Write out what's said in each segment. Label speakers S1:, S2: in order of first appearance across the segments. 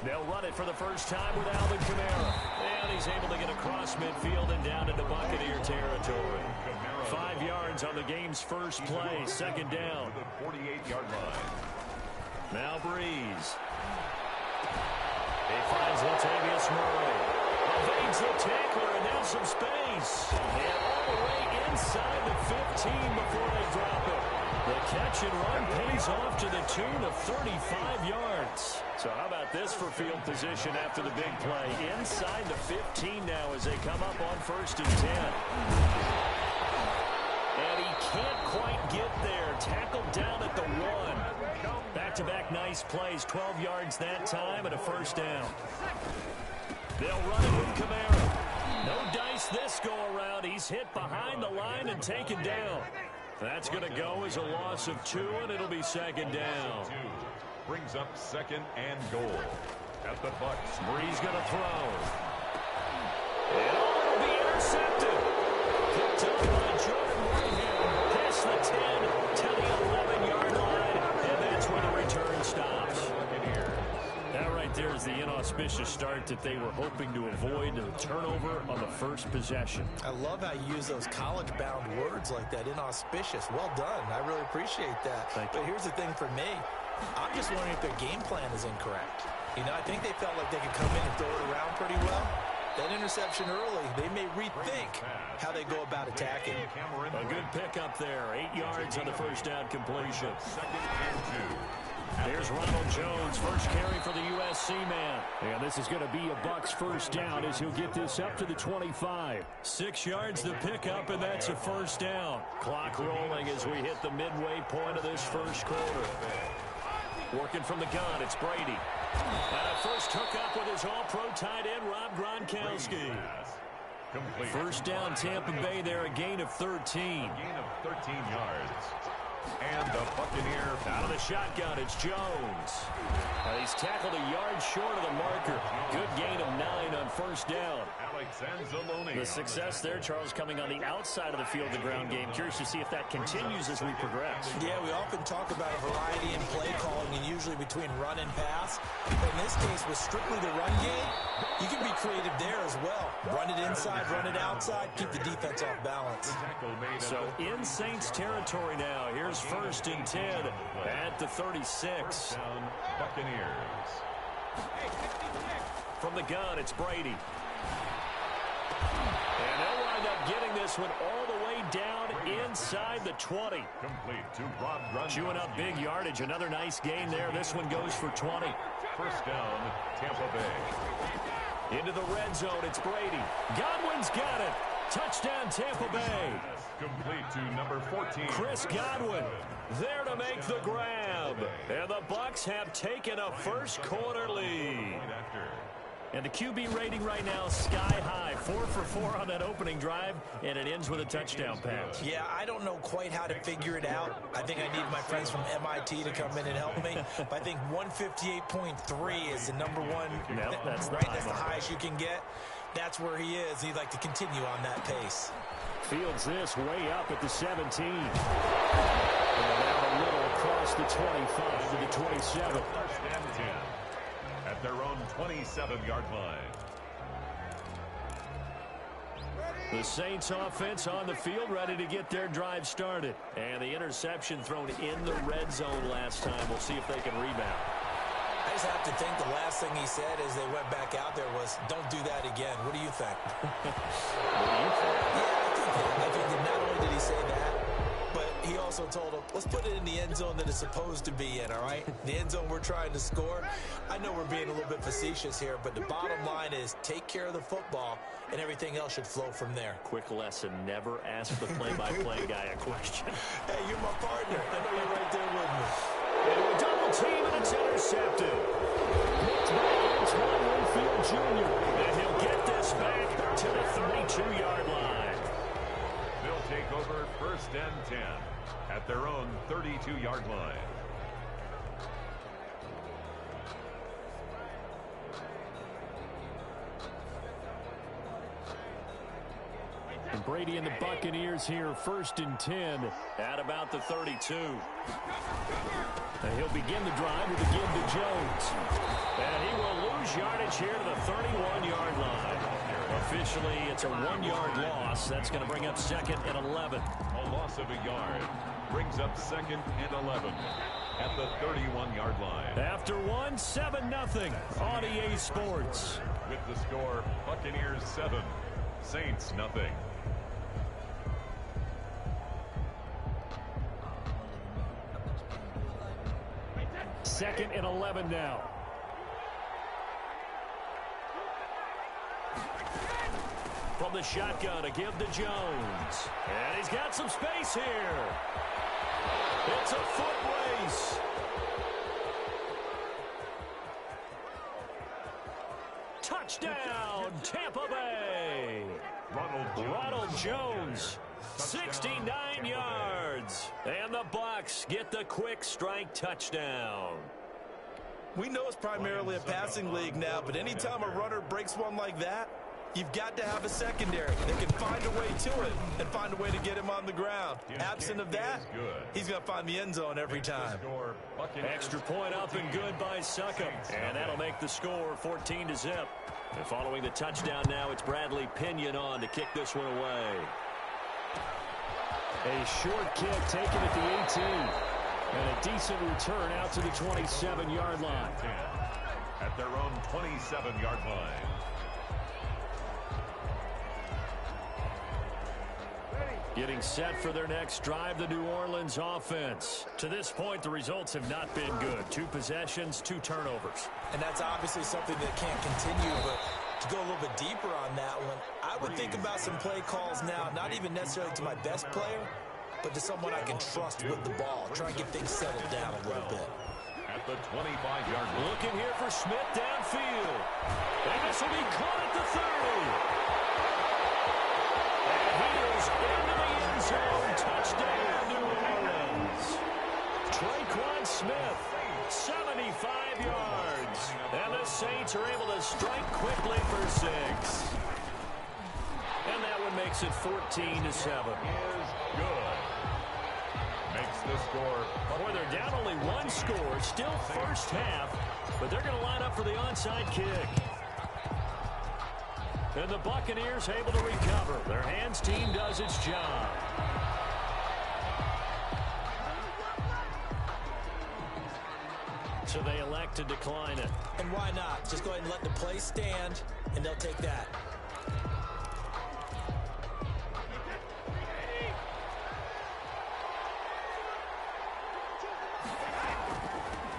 S1: They'll run it for the first time with Alvin Kamara. And he's able to get across midfield and down into Buccaneer territory. 5 yards on the game's first play, second down.
S2: The 48-yard line.
S1: Now Breeze. He finds Latavius Murray. Evades the tackler and now some space. And all the way inside the 15 before they drop it. The catch and run pays off to the tune of 35 yards. So how about this for field position after the big play? Inside the 15 now as they come up on 1st and 10. And he can't quite get there. Tackled down at the 1. Back-to-back nice plays. 12 yards that time and a first down. They'll run it with Kamara. No dice this go-around. He's hit behind the line and taken down. That's going to go as a loss of 2, and it'll be second down.
S2: Brings up second and goal at the Bucs.
S1: Breeze going to throw. And it'll be intercepted. Picked up by Jordan Whitehead. Past the 10 to the 11-yard line, and that's where the return stops. That right there is the inauspicious start that they were hoping to avoid, the turnover on the first possession.
S3: I love how you use those college-bound words like that, inauspicious. Well done. I really appreciate that. But here's the thing for me. I'm just wondering if their game plan is incorrect. You know, I think they felt like they could come in and throw it around pretty well. That interception early, they may rethink how they go about attacking.
S1: A good pickup there. 8 yards on the first down completion.
S2: Second and 2.
S1: Here's Ronald Jones, first carry for the USC man. And this is going to be a Bucs first down as he'll get this up to the 25. 6 yards the pickup, and that's a first down. Clock rolling as we hit the midway point of this first quarter. Working from the gun, it's Brady. And a first hookup with his all-pro tight end, Rob Gronkowski. First down Tampa Bay there, a gain of 13.
S2: Gain of 13 yards. And the Buccaneer
S1: out of the shotgun, it's Jones. He's tackled a yard short of the marker. Good gain of 9 on first down. The success there, Charles, coming on the outside of the field, the ground game. Curious to see if that continues as we progress.
S3: Yeah, we often talk about a variety in play calling and usually between run and pass. But in this case, with strictly the run game, you can be creative there as well. Run it inside, run it outside, keep the defense off balance.
S1: So in Saints territory now. Here's 1st and 10 at the 36.
S2: Buccaneers.
S1: From the gun, it's Brady. And they'll wind up getting this one all the way down inside the 20.
S2: Complete to Rob Gronkowski.
S1: Chewing up big yardage. Another nice gain there. This one goes for 20.
S2: First down, Tampa Bay.
S1: Into the red zone, it's Brady. Godwin's got it. Touchdown, Tampa Bay.
S2: Complete to number 14.
S1: Chris Godwin there to make the grab. And the Bucs have taken a first quarter lead. And the QB rating right now, sky high. 4 for 4 on that opening drive, and it ends with a touchdown pass.
S3: Yeah, I don't know quite how to figure it out. I think I need my friends from MIT to come in and help me. But I think 158.3 is the number one.
S1: Nope, that's
S3: right, that's the highest you can get. That's where he is. He'd like to continue on that pace.
S1: Fields this way up at the 17. And now a little across the 25 to the 27.
S2: First and 10 at their own 27-yard line.
S1: The Saints offense on the field, ready to get their drive started. And the interception thrown in the red zone last time. We'll see if they can rebound.
S3: I just have to think the last thing he said as they went back out there was, don't do that again. What do you think?
S1: What do you think?
S3: Yeah, I think that not only did he say that, but he also told him, let's put it in the end zone that it's supposed to be in, all right? The end zone we're trying to score. I know we're being a little bit facetious here, but the bottom line is take care of the football, and everything else should flow from there.
S1: Quick lesson, never ask the play-by-play guy a question.
S3: Hey, you're my partner. I know you're right there with me.
S1: Into a double team, and it's intercepted. Picked by Antoine Winfield Jr. And he'll get this back to the 32-yard line.
S2: They'll take over first and 10 at their own 32-yard line.
S1: And Brady and the Buccaneers here, 1st and 10 at about the 32. And he'll begin the drive with a give to Jones. And he will lose yardage here to the 31-yard line. Officially, it's a 1-yard loss. That's going to bring up 2nd and 11.
S2: A loss of a yard brings up 2nd and 11 at the 31-yard line.
S1: After 7-0 on EA Sports.
S2: With the score, Buccaneers 7, Saints nothing.
S1: Second and 11 now. From the shotgun, a give to Jones. And he's got some space here. It's a foot race. Touchdown, Tampa Bay. Ronald Jones, 69 yards. And the Bucs get the quick strike touchdown.
S3: We know it's primarily a passing league now, but anytime a runner breaks one like that, you've got to have a secondary that can find a way to it and find a way to get him on the ground. Absent of that, he's going to find the end zone every time.
S1: Extra point up and good by Succop. And that'll make the score 14-0. And following the touchdown now, it's Bradley Pinion on to kick this one away. A short kick taken at the 18. And a decent return out to the 27-yard line.
S2: At their own 27-yard line.
S1: Getting set for their next drive, the New Orleans offense. To this point, the results have not been good. 2 possessions, 2 turnovers.
S3: And that's obviously something that can't continue, but to go a little bit deeper on that one, I would think about some play calls now, not even necessarily to my best player, but to someone I can trust with the ball. Try and get things settled down a little bit.
S2: At the 25-yard line.
S1: Looking here for Smith downfield. And this will be caught at the 30. And he is into the end zone. Touchdown, New Orleans. Traquan Smith, 75 yards. And the Saints are able to strike quickly for 6. And that one makes it 14-7.
S2: Is good. Makes the score.
S1: Boy, they're down only 1 score. Still first half, but they're going to line up for the onside kick. And the Buccaneers able to recover. Their hands team does its job. So they elect to decline it.
S3: And why not? Just go ahead and let the play stand, and they'll take that.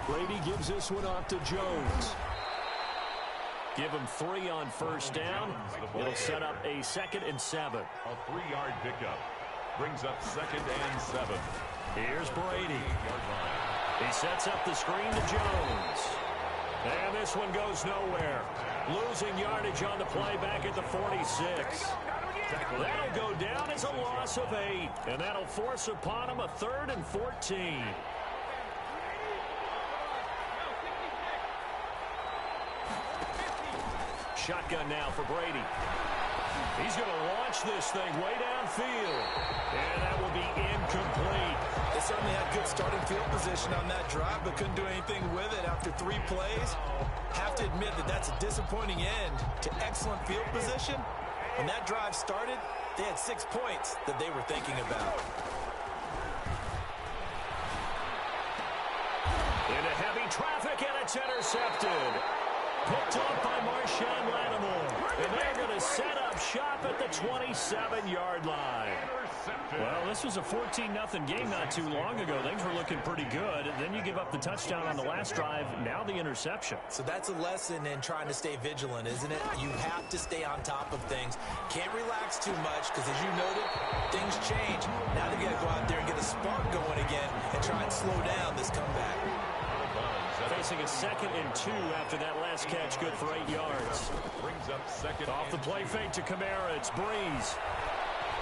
S1: Brady gives this one off to Jones. Give him 3 on first down. It'll set up a 2nd and 7.
S2: A 3-yard pickup brings up 2nd and 7.
S1: Here's Brady. He sets up the screen to Jones. And this one goes nowhere. Losing yardage on the play back at the 46. That'll go down as a loss of 8. And that'll force upon him a 3rd and 14. Shotgun now for Brady. He's going to launch this thing way downfield. And that will be incomplete.
S3: They certainly had good starting field position on that drive, but couldn't do anything with it after 3 plays. Have to admit that that's a disappointing end to excellent field position. When that drive started, they had 6 points that they were thinking about.
S1: Into heavy traffic, and it's intercepted. Picked off by Marshawn Lattimore. And they're going to set up shop at the 27-yard line. Well, this was a 14-0 game not too long ago. Things were looking pretty good. And then you give up the touchdown on the last drive. Now the interception.
S3: So that's a lesson in trying to stay vigilant, isn't it? You have to stay on top of things. Can't relax too much because, as you noted, things change. Now they got to go out there and get a spark going again and try and slow down this comeback.
S1: Facing a 2nd and 2 after that last catch, good for 8 yards.
S2: Brings up 2nd.
S1: Off the play fake to Kamara, it's Breeze.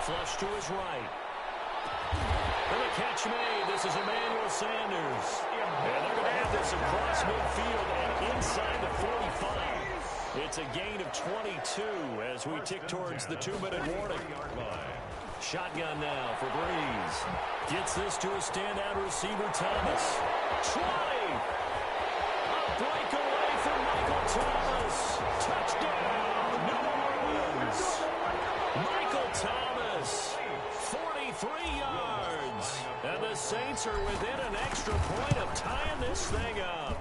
S1: Flush to his right. And the catch made. This is Emmanuel Sanders. And they're going to have this across midfield and inside the 45. It's a gain of 22 as we tick towards the 2-minute warning. Shotgun now for Breeze. Gets this to a standout receiver, Thomas. 20! A breakaway for Michael Thomas. Touchdown, New Orleans. Michael Thomas, 43 yards. And the Saints are within an extra point of tying this thing up.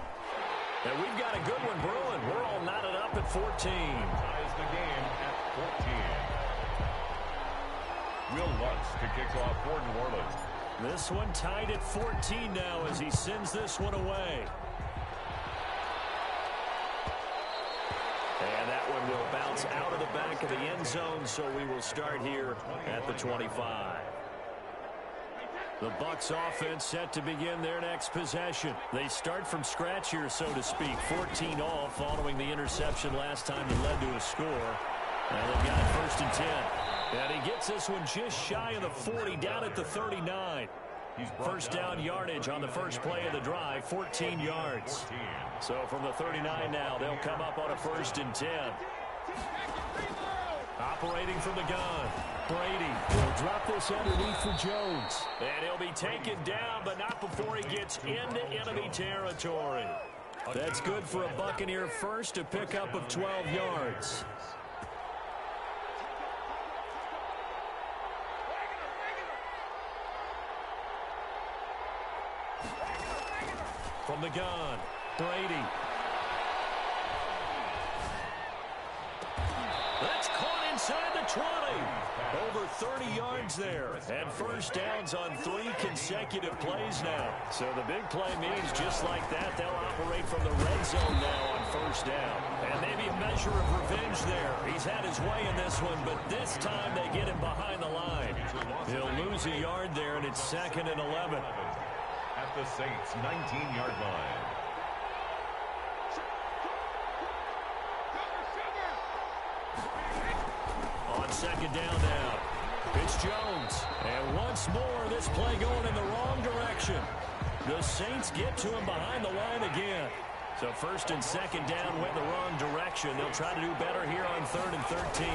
S1: And we've got a good one brewing. We're all knotted up at 14.
S2: Ties the game at 14. Will Lutz to kick off for New Orleans.
S1: This one tied at 14 now as he sends this one away. And that one will bounce out of the back of the end zone, so we will start here at the 25. The Bucs offense set to begin their next possession. They start from scratch here, so to speak. 14 all following the interception last time that led to a score. And they've got it 1st and 10. And he gets this one just shy of the 40, down at the 39. First down yardage on the first play of the drive, 14 yards. So from the 39 now, they'll come up on a 1st and 10. Operating from the gun, Brady will drop this underneath for Jones. And he'll be taken down, but not before he gets into enemy territory. That's good for a Buccaneer first, a pickup of 12 yards. From the gun, Brady. That's caught inside the 20. Over 30 yards there. And first downs on 3 consecutive plays now. So the big play means just like that, they'll operate from the red zone now on first down. And maybe a measure of revenge there. He's had his way in this one, but this time they get him behind the line. He'll lose a yard there, and it's 2nd and 11.
S2: At the Saints' 19-yard line.
S1: On 2nd down now, it's Jones. And once more, this play going in the wrong direction. The Saints get to him behind the line again. So 1st and 2nd down went in the wrong direction. They'll try to do better here on 3rd and 13.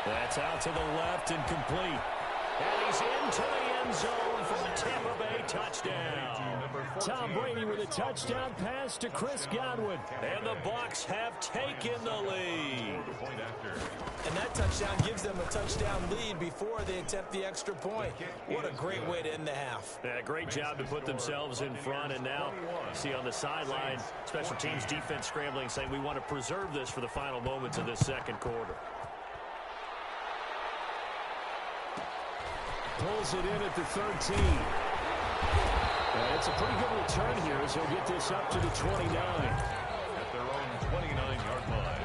S1: That's out to the left and complete. And he's into the end zone for the Tampa Bay touchdown. Tom Brady with a touchdown pass to Chris Godwin. And the Bucs have taken the lead.
S3: And that touchdown gives them a touchdown lead before they attempt the extra point. What a great way to end the half.
S1: Yeah, great job to put themselves in front. And now, see on the sideline, special teams defense scrambling, saying we want to preserve this for the final moments of this second quarter. Pulls it in at the 13. It's a pretty good return here as he'll get this up to the 29.
S2: At their own 29-yard line.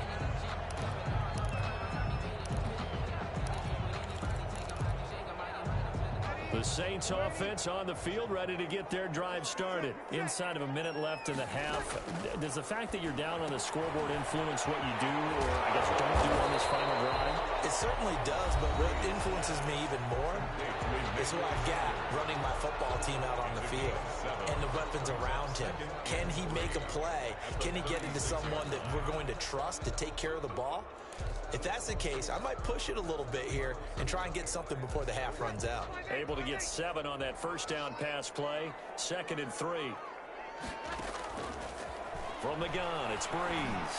S1: The Saints offense on the field, ready to get their drive started. Inside of a minute left in the half. Does the fact that you're down on the scoreboard influence what you do, or I guess don't do on this final drive?
S3: It certainly does, but what influences me even more is who I've got running my football team out on the field and the weapons around him. Can he make a play? Can he get into someone that we're going to trust to take care of the ball? If that's the case, I might push it a little bit here and try and get something before the half runs out.
S1: Able to get 7 on that first down pass play. 2nd and 3. From the gun, it's Breeze.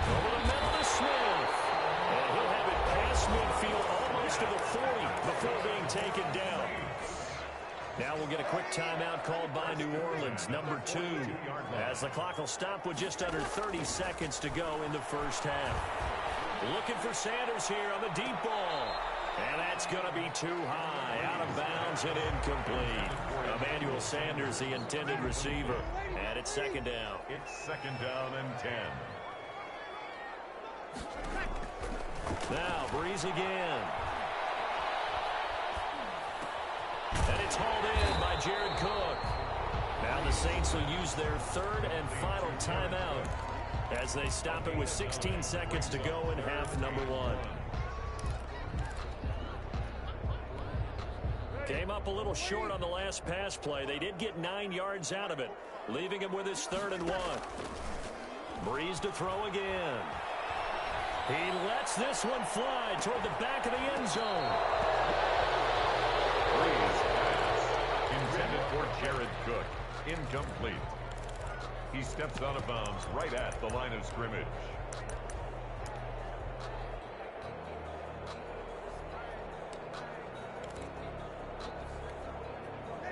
S1: Over the middle to Smith. And he'll have it past midfield almost to the 40 before being taken down. Now we'll get a quick timeout called by New Orleans, number 2, as the clock will stop with just under 30 seconds to go in the first half. Looking for Sanders here on the deep ball. And that's going to be too high, out of bounds and incomplete. Emmanuel Sanders, the intended receiver, and it's 2nd down.
S2: It's 2nd down and 10.
S1: Now Breeze again. And it's hauled in by Jared Cook. Now the Saints will use their 3rd and final timeout as they stop it with 16 seconds to go in half number 1. Came up a little short on the last pass play. They did get 9 yards out of it, leaving him with his 3rd and 1. Breeze to throw again. He lets this one fly toward the back of the end zone.
S2: Breeze pass intended for Jared Cook. Incomplete. He steps out of bounds right at the line of scrimmage.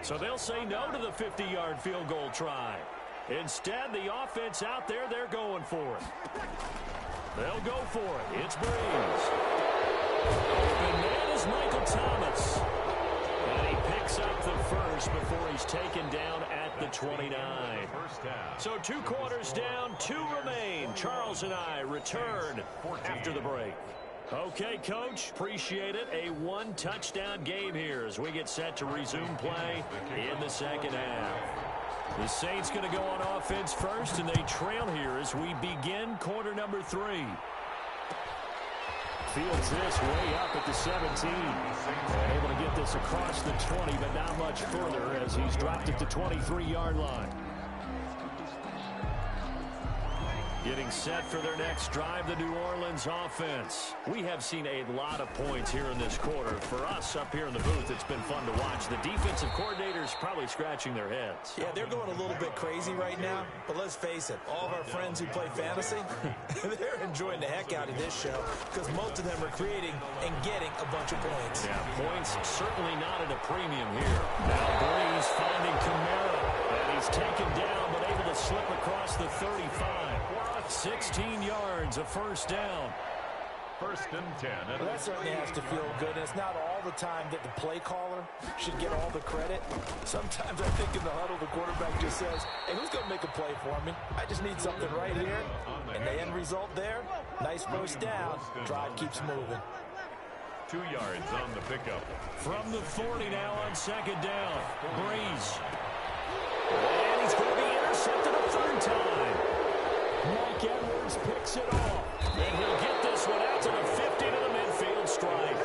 S1: So they'll say no to the 50-yard field goal try. Instead, the offense out there, they're going for it. They'll go for it. It's Breeze. Open man is Michael Thomas. And he picks up the first before he's taken down at the 29. So 2 quarters down, 2 remain. Charles and I return after the break. Okay, Coach, appreciate it. A 1-touchdown game here as we get set to resume play in the second half. The Saints going to go on offense first, and they trail here as we begin quarter number 3. Fields this way up at the 17. And able to get this across the 20, but not much further as he's dropped at the 23-yard line. Getting set for their next drive, the New Orleans offense. We have seen a lot of points here in this quarter. For us up here in the booth, it's been fun to watch. The defensive coordinators probably scratching their heads.
S3: Yeah, they're going a little bit crazy right now. But let's face it, all of our friends who play fantasy, they're enjoying the heck out of this show because most of them are creating and getting a bunch of points.
S1: Yeah, points certainly not at a premium here. Now Breeze finding Kamara. And he's taken down but able to slip across the 35. 16 yards, a first down.
S2: 1st and 10.
S3: Well, that certainly has to feel good, and it's not all the time that the play caller should get all the credit. Sometimes I think in the huddle, the quarterback just says, hey, who's going to make a play for me? I just need something right here. And the end result there, nice first down. Drive keeps moving.
S2: 2 yards on the pickup.
S1: From the 40 now on second down. Breeze. And he's going to be intercepted a 3rd time. Mike Edwards picks it off. And he'll get this one out to the 50 to the midfield stripe.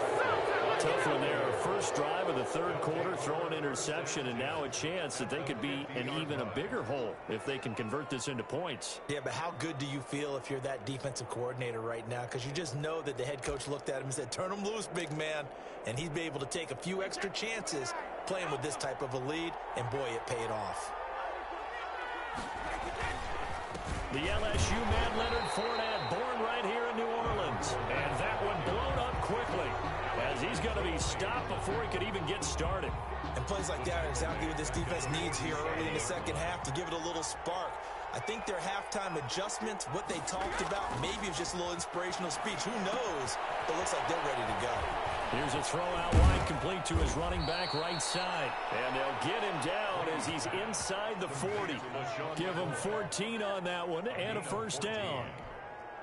S1: Tough one there. First drive of the 3rd quarter, throw an interception, and now a chance that they could be in even a bigger hole if they can convert this into points.
S3: Yeah, but how good do you feel if you're that defensive coordinator right now? Because you just know that the head coach looked at him and said, turn him loose, big man. And he'd be able to take a few extra chances playing with this type of a lead, and boy, it paid off.
S1: The LSU man, Leonard Fournette, born right here in New Orleans. And that one blown up quickly as he's going to be stopped before he could even get started.
S3: And plays like that are exactly what this defense needs here early in the second half to give it a little spark. I think their halftime adjustments, what they talked about, maybe it was just a little inspirational speech. Who knows? But it looks like they're ready to go.
S1: Here's a throw out wide complete to his running back right side. And they'll get him down as he's inside the 40. Give him 14 on that one and a first down.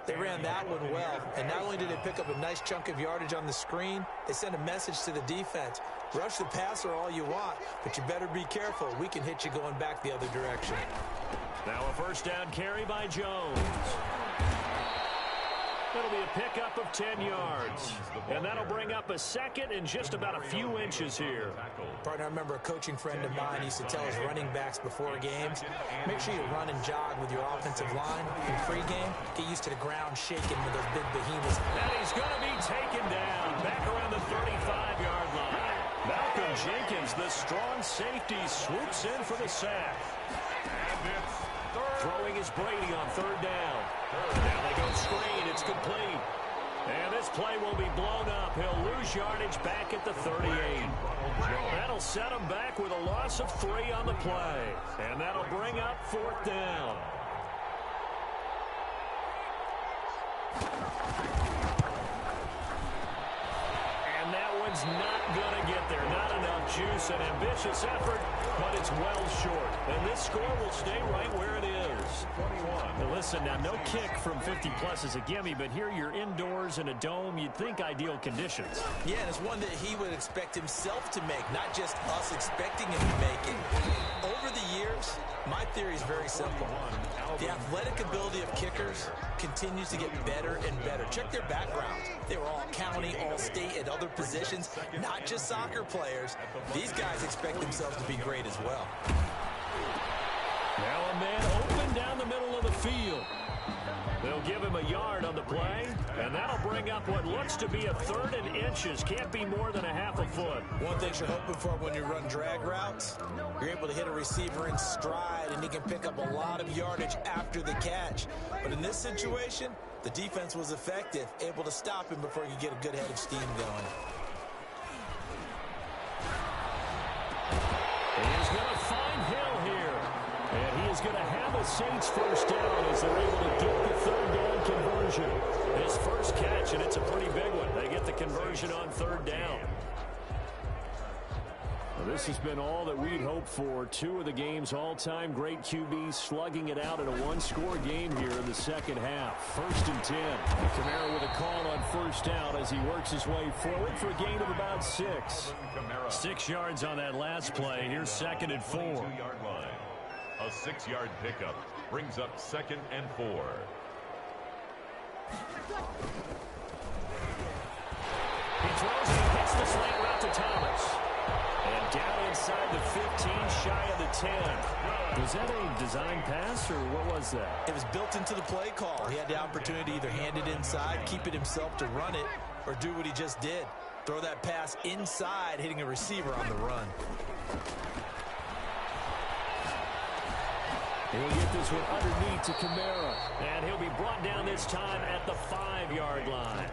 S3: They ran that one well, and not only did they pick up a nice chunk of yardage on the screen, they sent a message to the defense. Rush the passer all you want, but you better be careful. We can hit you going back the other direction.
S1: Now a first down carry by Jones. It'll be a pickup of 10 yards. And that'll bring up a second and just about a few inches here.
S3: Partner, I remember a coaching friend of mine used to tell his running backs before games, make sure you run and jog with your offensive line in pregame. Get used to the ground shaking with those big behemoths.
S1: And he's going to be taken down back around the 35-yard line. Malcolm Jenkins, the strong safety, swoops in for the sack.
S2: And it's
S1: Throwing is Brady on 3rd down. Now they go screen. It's complete. And this play will be blown up. He'll lose yardage back at the 38. That'll set him back with a loss of 3 on the play. And that'll bring up 4th down. And that one's not going to get there. Not enough juice. An ambitious effort, but it's well short. And this score will stay right where it is. 21. Now listen, now no kick from 50-plus is a gimme, but here you're indoors in a dome. You'd think ideal conditions.
S3: Yeah, and it's one that he would expect himself to make, not just us expecting him to make it. Over the years, my theory is very simple. The athletic ability of kickers continues to get better and better. Check their backgrounds. They were all county, all state, at other positions, not just soccer players. These guys expect themselves to be great as well.
S1: Now a man open down the middle of the field. They'll give him a yard on the play, and that'll bring up what looks to be a 3rd and inches. Can't be more than a half a foot.
S3: One thing you're hoping for when you run drag routes, you're able to hit a receiver in stride, and he can pick up a lot of yardage after the catch. But in this situation, the defense was effective, able to stop him before he could get a good head of steam going.
S1: He is going to find Hill here. And he is going to have a Saints first down as they're able to get the 3rd down conversion. His first catch, and it's a pretty big one. They get the conversion on 3rd down. Well, this has been all that we'd hoped for. 2 of the game's all-time great QBs slugging it out in a 1-score game here in the second half. 1st and 10. Kamara with a call on first down as he works his way forward for a gain of about 6. 6 yards on that last play. Here's 2nd and 4.
S2: A 6-yard pickup brings up 2nd and 4.
S1: He throws and he hits the slant route to Thomas. And down inside the 15, shy of the 10. Was that a design pass, or what was that?
S3: It was built into the play call. He had the opportunity to either hand it inside, keep it himself to run it, or do what he just did. Throw that pass inside, hitting a receiver on the run.
S1: He'll get this one underneath to Kamara. And he'll be brought down this time at the 5-yard line.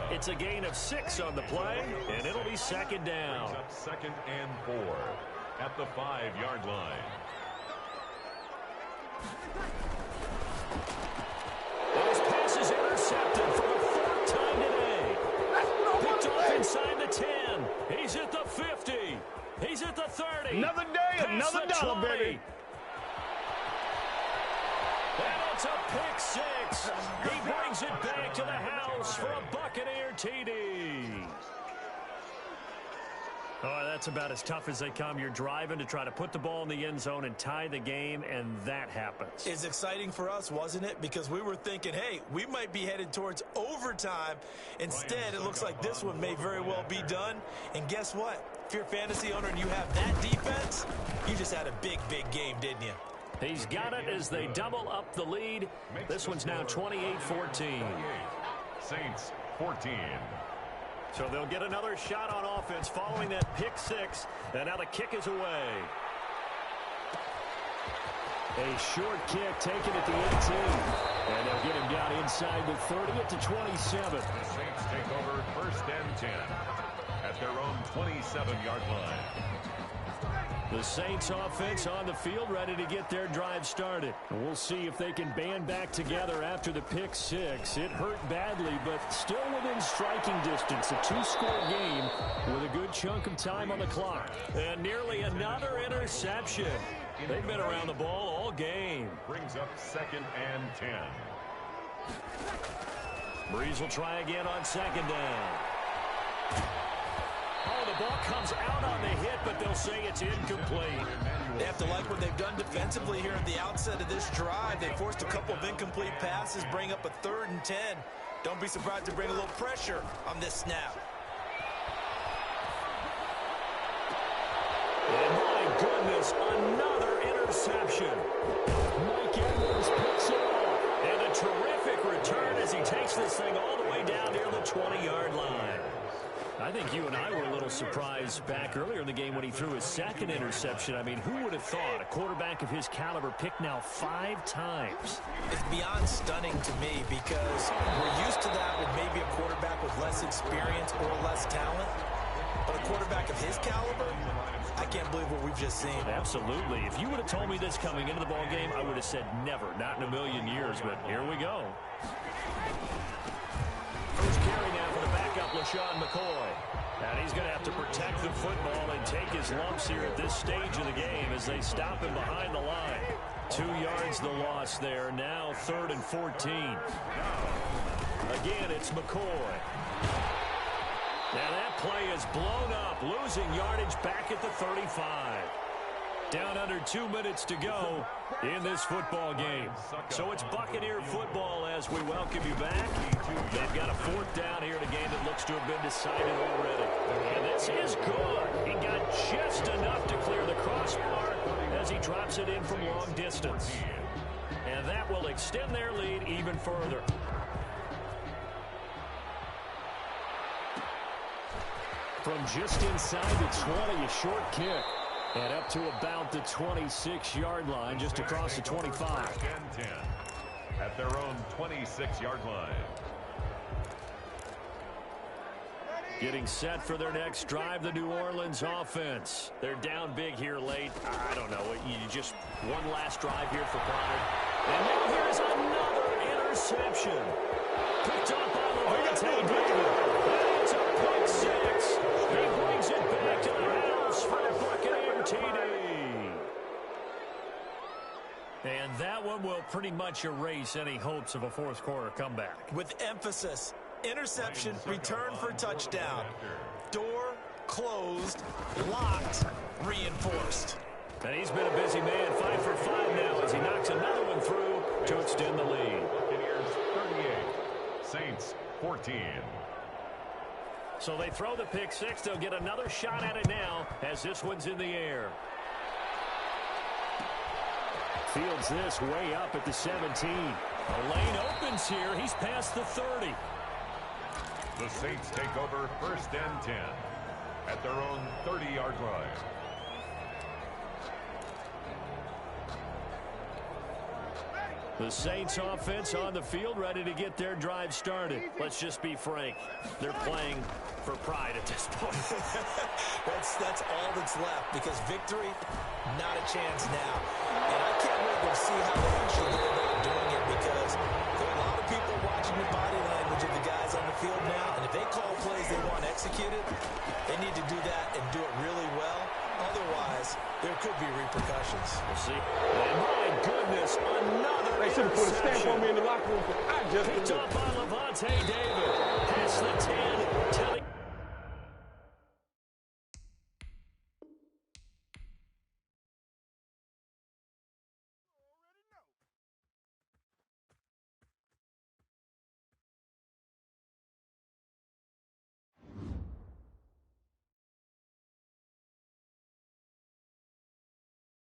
S1: It's a gain of 6 on the play, and it'll be 2nd down.
S2: 2nd and 4 at the 5-yard line.
S1: This pass is intercepted for the 4th time today. Picked off inside the 10. He's at the 50. He's at the 30.
S4: Another day, another dollar, baby.
S1: And it's a pick 6. He brings it back to the house for a Buccaneer TD. Oh, that's about as tough as they come. You're driving to try to put the ball in the end zone and tie the game, and that happens.
S3: It's exciting for us, wasn't it? Because we were thinking, hey, we might be headed towards overtime. Instead, it looks like this one may very well be done. And guess what? If you're a fantasy owner and you have that defense, you just had a big, big game, didn't you?
S1: He's got it as they double up the lead. This one's now 28-14.
S2: Saints 14.
S1: So they'll get another shot on offense following that pick 6. And now the kick is away. A short kick taken at the 18. And they'll get him down inside the 30 at the 27.
S2: The Saints take over 1st and 10 at their own 27-yard line.
S1: The Saints offense on the field ready to get their drive started. We'll see if they can band back together after the pick 6. It hurt badly, but still within striking distance. A 2-score game with a good chunk of time on the clock. And nearly another interception. They've been around the ball all game.
S2: Brings up 2nd and 10.
S1: Breeze will try again on 2nd down. Oh, the ball comes out on the hit, but they'll say it's incomplete.
S3: They have to like what they've done defensively here at the outset of this drive. They forced a couple of incomplete passes, bring up a 3rd and 10. Don't be surprised to bring a little pressure on this snap.
S1: And my goodness, another interception. Mike Edwards picks it off. And a terrific return as he takes this thing all the way down near the 20-yard line. I think you and I were a little surprised back earlier in the game when he threw his 2nd interception. I mean, who would have thought a quarterback of his caliber picked now 5 times?
S3: It's beyond stunning to me because we're used to that with maybe a quarterback with less experience or less talent. But a quarterback of his caliber, I can't believe what we've just seen.
S1: Absolutely. If you would have told me this coming into the ball game, I would have said never, not in a million years. But here we go. First carry now for the backup, LaShawn McCoy. And he's going to have to protect the football and take his lumps here at this stage of the game as they stop him behind the line. 2 yards the loss there. Now 3rd and 14. Again, it's McCoy. Now that play is blown up, losing yardage back at the 35. Down under 2 minutes to go in this football game. So it's Buccaneer football as we welcome you back. They've got a 4th down here in a game that looks to have been decided already. And this is good. He got just enough to clear the crossbar as he drops it in from long distance. And that will extend their lead even further. From just inside the 20, a short kick. And up to about the 26-yard line, just across the 25.
S2: And 10 at their own 26-yard line.
S1: Getting set for their next drive, the New Orleans offense. They're down big here late. I don't know. You just one last drive here for Pollard. And now here's another interception. Picked up by Levante David. And it's a pick six. He brings it back to the house for the Buccaneer TD. And that one will pretty much erase any hopes of a fourth quarter comeback.
S3: With emphasis. Interception, return for touchdown. Door closed, locked, reinforced.
S1: And he's been a busy man, 5 for 5 now as he knocks another one through to extend the lead.
S2: Buccaneers 38, Saints 14.
S1: So they throw the pick six. They'll get another shot at it now as this one's in the air. Fields this way up at the 17. The lane opens here. He's past the 30.
S2: The Saints take over 1st and 10 at their own 30-yard line.
S1: The Saints offense on the field, ready to get their drive started. Let's just be frank. They're playing for pride at this point.
S3: that's all that's left, because victory, not a chance now. And I can't wait to see how they actually go about doing it, because there are a lot of people watching the body language of the guys on the field now, and if they call plays they want executed, they need to do that and do it really well. Otherwise, there could be repercussions.
S1: We'll see. And my goodness, another
S4: They should have put a stamp on me in the locker room. I just
S1: picked up by